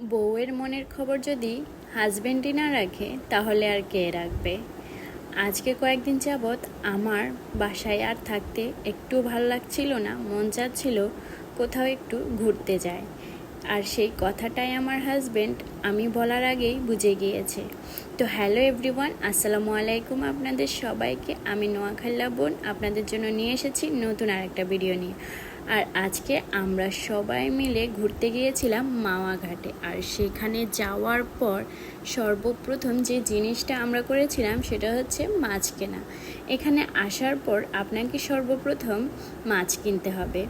বউয়ের মনের খবর যদি হাজবেন্ডই না রাখে তাহলে আর কে রাখবে। আজকে কয়েকদিন যাবৎ আমার বাসায় আর থাকতে একটু ভালো লাগছিল না, মন চাচ্ছিল কোথাও একটু ঘুরতে যায়। আর সেই কথাটাই আমার হাজবেন্ড আমি বলার আগেই বুঝে গিয়েছে। তো হ্যালো এভরিওয়ান, আসসালামু আলাইকুম আপনাদের সবাইকে। আমি নোয়াখাল্লা বোন আপনাদের জন্য নিয়ে এসেছি নতুন আরেকটা ভিডিও নিয়ে। আর আজকে আমরা সবাই মিলে ঘুরতে গিয়েছিলাম মাওয়া ঘাটে। আর সেখানে যাওয়ার পর সর্বপ্রথম যে জিনিসটা আমরা করেছিলাম সেটা হচ্ছে মাছ কেনা। এখানে আসার পর আপনাকে সর্বপ্রথম মাছ কিনতে হবে।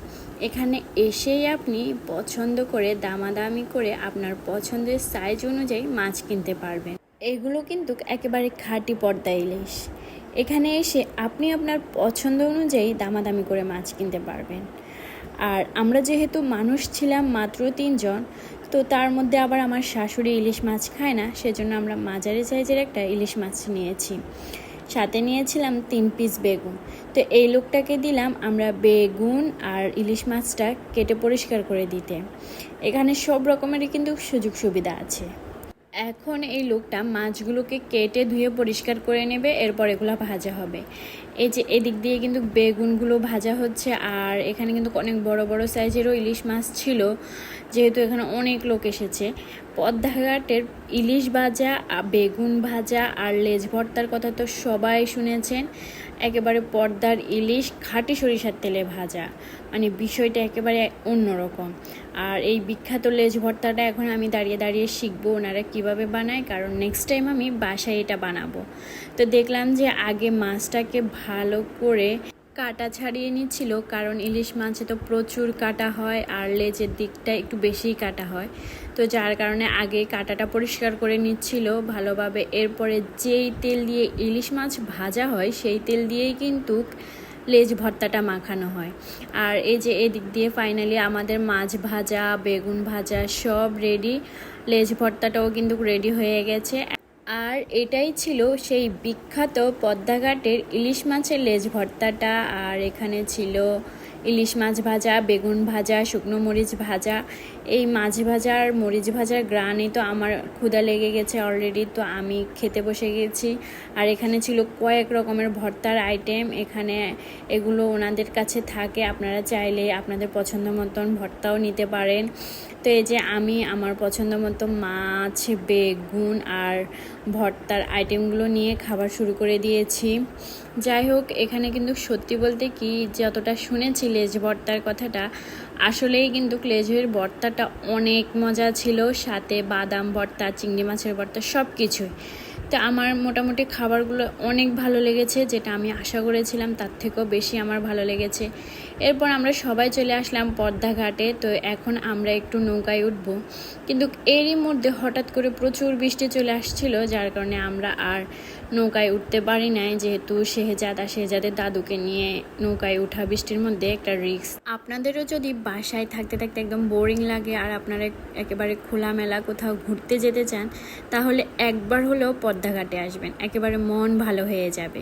এখানে এসেই আপনি পছন্দ করে দামাদামি করে আপনার পছন্দের সাইজ অনুযায়ী মাছ কিনতে পারবেন। এগুলো কিন্তু একেবারে খাঁটি পর্দা ইলিশ। এখানে এসে আপনি আপনার পছন্দ অনুযায়ী দামাদামি করে মাছ কিনতে পারবেন। আর আমরা যেহেতু মানুষ ছিলাম মাত্র 3 জন, তো তার মধ্যে আবার আমার শাশুড়ি ইলিশ মাছ খায় না, সেজন্য আমরা মাঝারি সাইজের একটা ইলিশ মাছ নিয়েছি। সাথে নিয়েছিলাম 3 পিস বেগুন। তো এই লোকটাকে দিলাম আমরা বেগুন আর ইলিশ মাছটা কেটে পরিষ্কার করে দিতে। এখানে সব রকমেরই কিন্তু সুযোগ সুবিধা আছে। এখন এই লোকটা মাছগুলোকে কেটে ধুয়ে পরিষ্কার করে নেবে, এরপর এগুলো ভাজা হবে। এই যে এদিক দিয়ে কিন্তু বেগুনগুলো ভাজা হচ্ছে। আর এখানে কিন্তু অনেক বড় বড় সাইজেরও ইলিশ মাছ ছিল, যেহেতু এখানে অনেক লোক এসেছে। পদ্মাঘাটের ইলিশ ভাজা, বেগুন ভাজা আর লেজ ভর্তার কথা তো সবাই শুনেছেন। একেবারে পদ্মার ইলিশ খাঁটি সরিষার তেলে ভাজা, মানে বিষয়টা একেবারে অন্যরকম। আর এই বিখ্যাত লেজ ভর্তাটা এখন আমি দাঁড়িয়ে দাঁড়িয়ে শিখবো ওনারা কীভাবে বানায়, কারণ নেক্সট টাইম আমি বাসায় এটা বানাবো। তো দেখলাম যে আগে মাছটাকে ভালো করে কাটা ছাড়িয়ে নিচ্ছিল, কারণ ইলিশ মাছে তো প্রচুর কাটা হয় আর লেজের দিকটা একটু বেশিই কাটা হয়। তো যার কারণে আগে কাটাটা পরিষ্কার করে নিচ্ছিল ভালোভাবে। এরপরে যেই তেল দিয়ে ইলিশ মাছ ভাজা হয় সেই তেল দিয়েই কিন্তু লেজ ভর্তাটা মাখানো হয়। আর এই যে এদিক দিয়ে ফাইনালি আমাদের মাছ ভাজা, বেগুন ভাজা সব রেডি। লেজ ভর্তাটাও কিন্তু রেডি হয়ে গেছে। আর এটাই ছিল সেই বিখ্যাত পদ্মাঘাটের ইলিশ মাছের লেজ ভর্তাটা। আর এখানে ছিল ইলিশ মাছ ভাজা, বেগুন ভাজা, শুকনো মরিচ ভাজা। এই মাছ ভাজা আর মরিচ ভাজার গ্রানেই তো আমার ক্ষুধা লেগে গেছে অলরেডি, তো আমি খেতে বসে গেছি। আর এখানে ছিল কয়েক রকমের ভর্তার আইটেম। এখানে এগুলো ওনাদের কাছে থাকে, আপনারা চাইলে আপনাদের পছন্দ মতন ভর্তাও নিতে পারেন। তো এই যে আমি আমার পছন্দ মতো মাছ, বেগুন আর ভর্তার আইটেমগুলো নিয়ে খাবার শুরু করে দিয়েছি। যাই হোক, এখানে কিন্তু সত্যি বলতে কি যতটা শুনেছি লেজ ভর্তার কথাটা, আসলেই কিন্তু লেজের ভর্তাটা অনেক মজা ছিল। সাথে বাদাম ভর্তা, চিংড়ি মাছের ভর্তা সব কিছুই। তো আমার মোটামুটি খাবারগুলো অনেক ভালো লেগেছে, যেটা আমি আশা করেছিলাম তার থেকেও বেশি আমার ভালো লেগেছে। এরপর আমরা সবাই চলে আসলাম পদ্মাঘাটে। তো এখন আমরা একটু নৌকায় উঠব, কিন্তু এরই মধ্যে হঠাৎ করে প্রচুর বৃষ্টি চলে আসছিল, যার কারণে আমরা আর নৌকায় উঠতে পারি নাই। যেহেতু শেহজাদের দাদুকে নিয়ে নৌকায় উঠা বৃষ্টির মধ্যে একটা রিস্ক। আপনাদেরও যদি বাসায় থাকতে থাকতে একদম বোরিং লাগে আর আপনারা একেবারে খোলামেলা কোথাও ঘুরতে যেতে চান, তাহলে একবার হলেও পদ্মাঘাটে আসবেন, একেবারে মন ভালো হয়ে যাবে।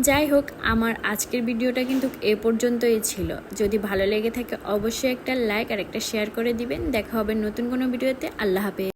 যাই হোক, আমার আজকের ভিডিওটা কিন্তু এ পর্যন্তই ছিল। যদি ভালো লেগে থাকে অবশ্যই একটা লাইক আর একটা শেয়ার করে দিবেন। দেখা হবে নতুন কোনো ভিডিওতে। আল্লাহ হাফেজ।